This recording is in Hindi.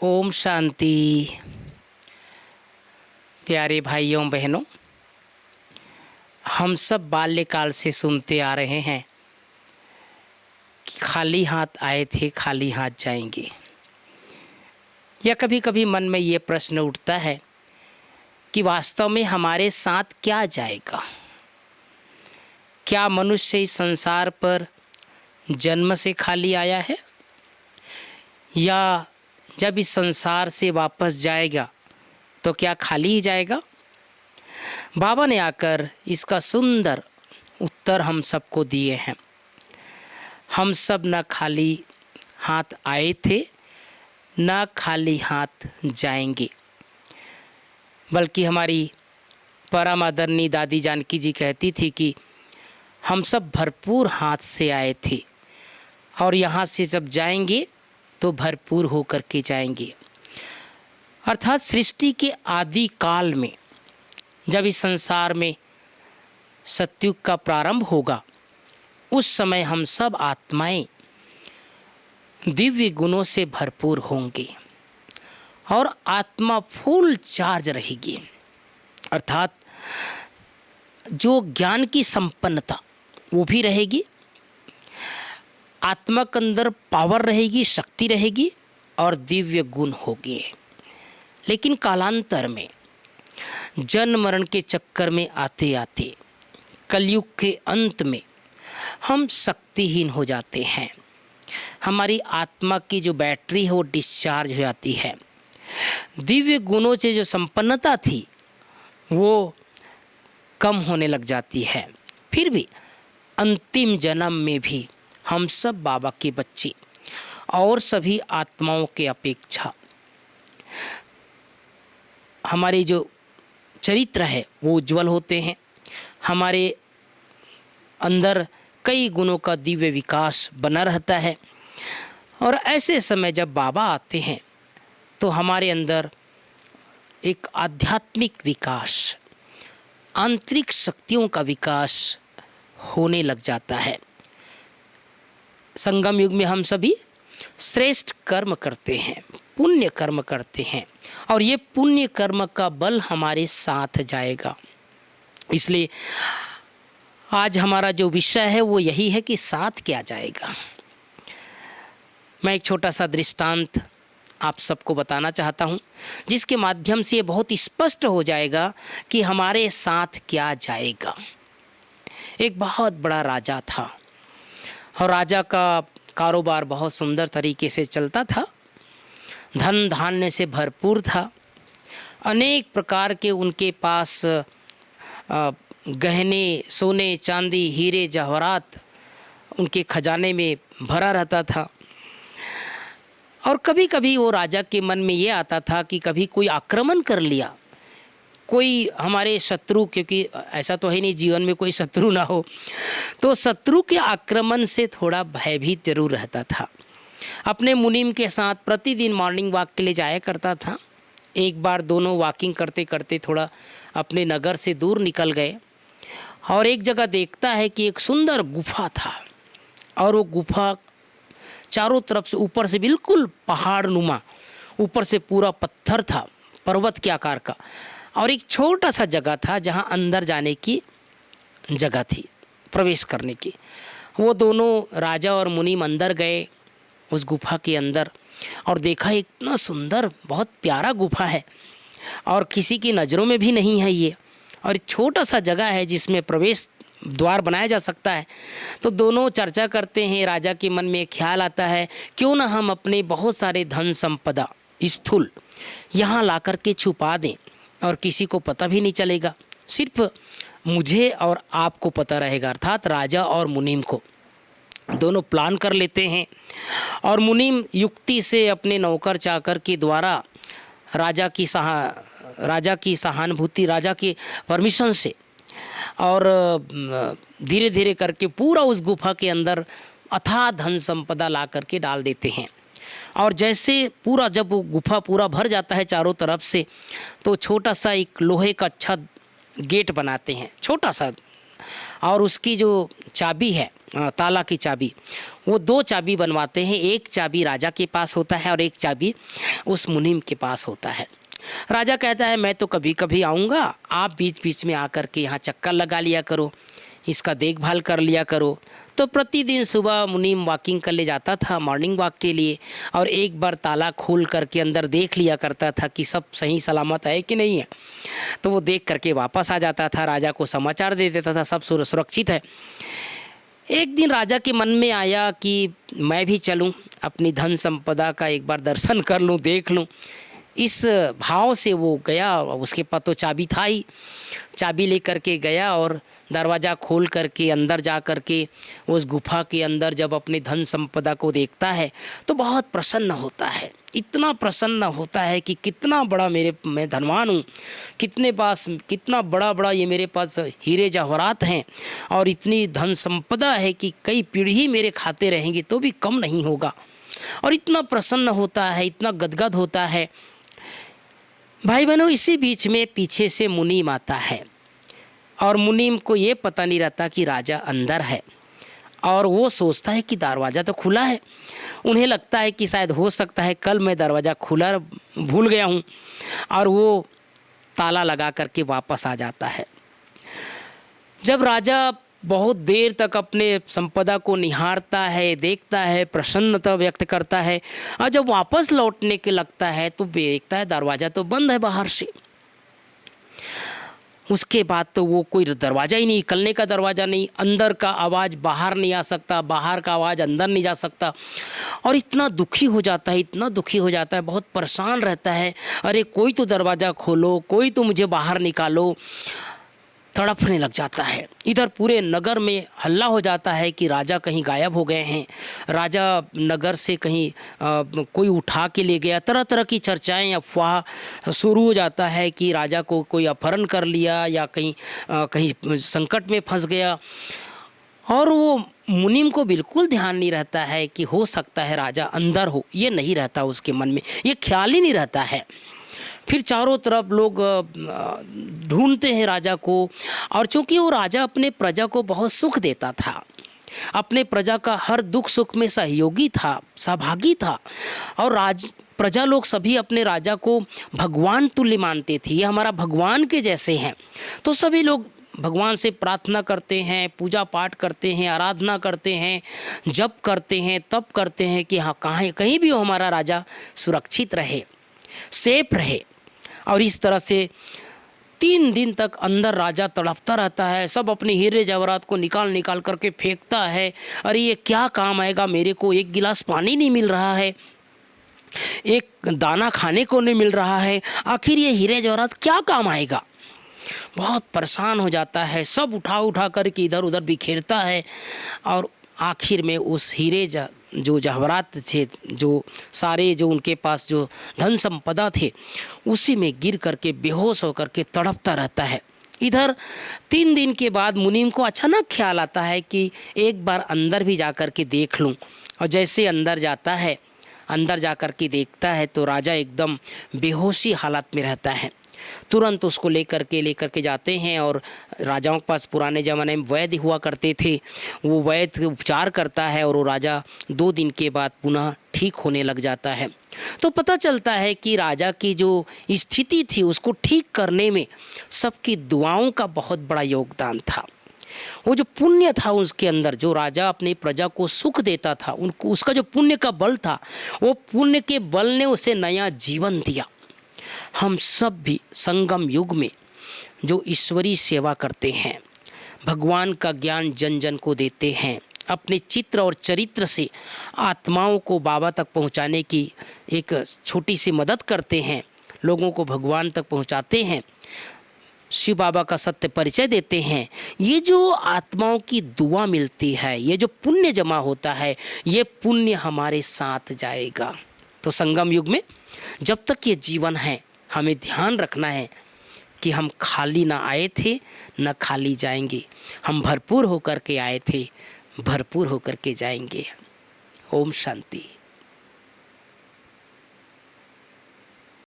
ओम शांति। प्यारे भाइयों बहनों, हम सब बाल्यकाल से सुनते आ रहे हैं कि खाली हाथ आए थे खाली हाथ जाएंगे। या कभी कभी मन में ये प्रश्न उठता है कि वास्तव में हमारे साथ क्या जाएगा। क्या मनुष्य इस संसार पर जन्म से खाली आया है, या जब इस संसार से वापस जाएगा तो क्या खाली ही जाएगा। बाबा ने आकर इसका सुंदर उत्तर हम सबको दिए हैं। हम सब न खाली हाथ आए थे न खाली हाथ जाएंगे, बल्कि हमारी परम आदरणीय दादी जानकी जी कहती थी कि हम सब भरपूर हाथ से आए थे और यहाँ से जब जाएंगे तो भरपूर होकर के जाएंगे। अर्थात सृष्टि के आदि काल में जब इस संसार में सतयुग का प्रारंभ होगा, उस समय हम सब आत्माएं दिव्य गुणों से भरपूर होंगे और आत्मा फुल चार्ज रहेगी। अर्थात जो ज्ञान की संपन्नता वो भी रहेगी, आत्मा के अंदर पावर रहेगी, शक्ति रहेगी और दिव्य गुण होंगे। लेकिन कालांतर में जन्म मरण के चक्कर में आते आते कलयुग के अंत में हम शक्तिहीन हो जाते हैं। हमारी आत्मा की जो बैटरी है वो डिस्चार्ज हो जाती है। दिव्य गुणों से जो संपन्नता थी वो कम होने लग जाती है। फिर भी अंतिम जन्म में भी हम सब बाबा के बच्चे और सभी आत्माओं के अपेक्षा हमारे जो चरित्र है वो उज्जवल होते हैं। हमारे अंदर कई गुणों का दिव्य विकास बना रहता है और ऐसे समय जब बाबा आते हैं तो हमारे अंदर एक आध्यात्मिक विकास, आंतरिक शक्तियों का विकास होने लग जाता है। संगम युग में हम सभी श्रेष्ठ कर्म करते हैं, पुण्य कर्म करते हैं और ये पुण्य कर्म का बल हमारे साथ जाएगा। इसलिए आज हमारा जो विषय है वो यही है कि साथ क्या जाएगा। मैं एक छोटा सा दृष्टांत आप सबको बताना चाहता हूँ, जिसके माध्यम से ये बहुत स्पष्ट हो जाएगा कि हमारे साथ क्या जाएगा। एक बहुत बड़ा राजा था और राजा का कारोबार बहुत सुंदर तरीके से चलता था। धन धान्य से भरपूर था। अनेक प्रकार के उनके पास गहने, सोने, चांदी, हीरे, जवाहरात उनके खजाने में भरा रहता था। और कभी कभी वो राजा के मन में ये आता था कि कभी कोई आक्रमण कर लिया, कोई हमारे शत्रु, क्योंकि ऐसा तो है नहीं जीवन में कोई शत्रु ना हो, तो शत्रु के आक्रमण से थोड़ा भयभीत जरूर रहता था। अपने मुनीम के साथ प्रतिदिन मॉर्निंग वॉक के लिए जाया करता था। एक बार दोनों वॉकिंग करते करते थोड़ा अपने नगर से दूर निकल गए और एक जगह देखता है कि एक सुंदर गुफा था और वो गुफा चारों तरफ से, ऊपर से बिल्कुल पहाड़ नुमा, ऊपर से पूरा पत्थर था, पर्वत के आकार का, और एक छोटा सा जगह था जहाँ अंदर जाने की जगह थी, प्रवेश करने की। वो दोनों राजा और मुनीम अंदर गए उस गुफा के अंदर और देखा इतना सुंदर, बहुत प्यारा गुफा है और किसी की नज़रों में भी नहीं है ये, और छोटा सा जगह है जिसमें प्रवेश द्वार बनाया जा सकता है। तो दोनों चर्चा करते हैं। राजा के मन में एक ख्याल आता है, क्यों ना हम अपने बहुत सारे धन संपदा स्थूल यहाँ ला कर के छुपा दें और किसी को पता भी नहीं चलेगा, सिर्फ मुझे और आपको पता रहेगा, अर्थात राजा और मुनीम को। दोनों प्लान कर लेते हैं और मुनीम युक्ति से अपने नौकर चाकर के द्वारा राजा की सहानुभूति, राजा की परमिशन से, और धीरे धीरे करके पूरा उस गुफा के अंदर अथाह धन संपदा ला करके डाल देते हैं। और जैसे पूरा, जब वो गुफा पूरा भर जाता है चारों तरफ से, तो छोटा सा एक लोहे का अच्छा गेट बनाते हैं, छोटा सा, और उसकी जो चाबी है ताला की चाबी, वो 2 चाबी बनवाते हैं। एक चाबी राजा के पास होता है और एक चाबी उस मुनीम के पास होता है। राजा कहता है मैं तो कभी कभी आऊँगा, आप बीच बीच में आकर के यहाँ चक्कर लगा लिया करो, इसका देखभाल कर लिया करो। तो प्रतिदिन सुबह मुनीम वॉकिंग कर ले जाता था, मॉर्निंग वॉक के लिए, और एक बार ताला खोल करके अंदर देख लिया करता था कि सब सही सलामत है कि नहीं है। तो वो देख करके वापस आ जाता था, राजा को समाचार दे देता था सब सुरक्षित है। एक दिन राजा के मन में आया कि मैं भी चलूं, अपनी धन संपदा का एक बार दर्शन कर लूं, देख लूं। इस भाव से वो गया, उसके पास तो चाबी था ही, चाबी लेकर के गया और दरवाज़ा खोल करके अंदर जा कर के उस गुफा के अंदर जब अपने धन संपदा को देखता है तो बहुत प्रसन्न होता है। इतना प्रसन्न होता है कि कितना बड़ा मैं धनवान हूँ, कितना बड़ा ये मेरे पास हीरे जवाहरात हैं और इतनी धन संपदा है कि कई पीढ़ी मेरे खाते रहेंगे तो भी कम नहीं होगा। और इतना प्रसन्न होता है, इतना गदगद होता है। भाई बहनों, इसी बीच में पीछे से मुनीम आता है और मुनीम को ये पता नहीं रहता कि राजा अंदर है, और वो सोचता है कि दरवाज़ा तो खुला है। उन्हें लगता है कि शायद हो सकता है कल मैं दरवाज़ा खुला भूल गया हूँ, और वो ताला लगा करके वापस आ जाता है। जब राजा बहुत देर तक अपने संपदा को निहारता है, देखता है, प्रसन्नता व्यक्त करता है, और जब वापस लौटने के लगता है तो देखता है दरवाज़ा तो बंद है बाहर से। उसके बाद तो वो कोई दरवाज़ा ही नहीं, निकलने का दरवाज़ा नहीं, अंदर का आवाज़ बाहर नहीं आ सकता, बाहर का आवाज़ अंदर नहीं जा सकता। और इतना दुखी हो जाता है, इतना दुखी हो जाता है, बहुत परेशान रहता है। अरे कोई तो दरवाज़ा खोलो, कोई तो मुझे बाहर निकालो, तड़पने लग जाता है। इधर पूरे नगर में हल्ला हो जाता है कि राजा कहीं गायब हो गए हैं, राजा नगर से कहीं कोई उठा के ले गया। तरह तरह की चर्चाएं, अफवाह शुरू हो जाता है कि राजा को कोई अपहरण कर लिया या कहीं संकट में फंस गया। और वो मुनीम को बिल्कुल ध्यान नहीं रहता है कि हो सकता है राजा अंदर हो, ये नहीं रहता उसके मन में, ये ख्याल ही नहीं रहता है। फिर चारों तरफ लोग ढूंढते हैं राजा को, और चूंकि वो राजा अपने प्रजा को बहुत सुख देता था, अपने प्रजा का हर दुख सुख में सहयोगी था, सहभागी था, और प्रजा लोग सभी अपने राजा को भगवान तुल्य मानते थे, ये हमारा भगवान के जैसे हैं। तो सभी लोग भगवान से प्रार्थना करते हैं, पूजा पाठ करते हैं, आराधना करते हैं, जप करते हैं, तप करते हैं कि हाँ कहीं भी हो हमारा राजा सुरक्षित रहे, सेफ रहे। और इस तरह से 3 दिन तक अंदर राजा तड़पता रहता है। सब अपने हीरे जवाहरात को निकाल करके फेंकता है। अरे ये क्या काम आएगा, मेरे को एक गिलास पानी नहीं मिल रहा है, एक दाना खाने को नहीं मिल रहा है, आखिर ये हीरे जवाहरात क्या काम आएगा। बहुत परेशान हो जाता है, सब उठा करके इधर उधर बिखेरता है, और आखिर में उस हीरे जो जवाहरात थे, जो सारे जो उनके पास जो धन संपदा थे, उसी में गिर करके बेहोश होकर के तड़पता रहता है। इधर 3 दिन के बाद मुनीम को अचानक ख्याल आता है कि एक बार अंदर भी जा कर के देख लूं। और जैसे अंदर जाता है, अंदर जा कर के देखता है तो राजा एकदम बेहोशी हालत में रहता है। तुरंत उसको लेकर के जाते हैं, और राजाओं के पास पुराने ज़माने में वैद्य हुआ करते थे, वो वैद्य उपचार करता है और वो राजा 2 दिन के बाद पुनः ठीक होने लग जाता है। तो पता चलता है कि राजा की जो स्थिति थी उसको ठीक करने में सबकी दुआओं का बहुत बड़ा योगदान था। वो जो पुण्य था उसके अंदर, जो राजा अपनी प्रजा को सुख देता था, उनको उसका जो पुण्य का बल था, वो पुण्य के बल ने उसे नया जीवन दिया। हम सब भी संगम युग में जो ईश्वरीय सेवा करते हैं, भगवान का ज्ञान जन जन को देते हैं, अपने चित्र और चरित्र से आत्माओं को बाबा तक पहुंचाने की एक छोटी सी मदद करते हैं, लोगों को भगवान तक पहुंचाते हैं, शिव बाबा का सत्य परिचय देते हैं। ये जो आत्माओं की दुआ मिलती है, ये जो पुण्य जमा होता है, ये पुण्य हमारे साथ जाएगा। तो संगम युग में जब तक ये जीवन है, हमें ध्यान रखना है कि हम खाली ना आए थे, न खाली जाएंगे। हम भरपूर होकर के आए थे, भरपूर होकर के जाएंगे। ओम शांति।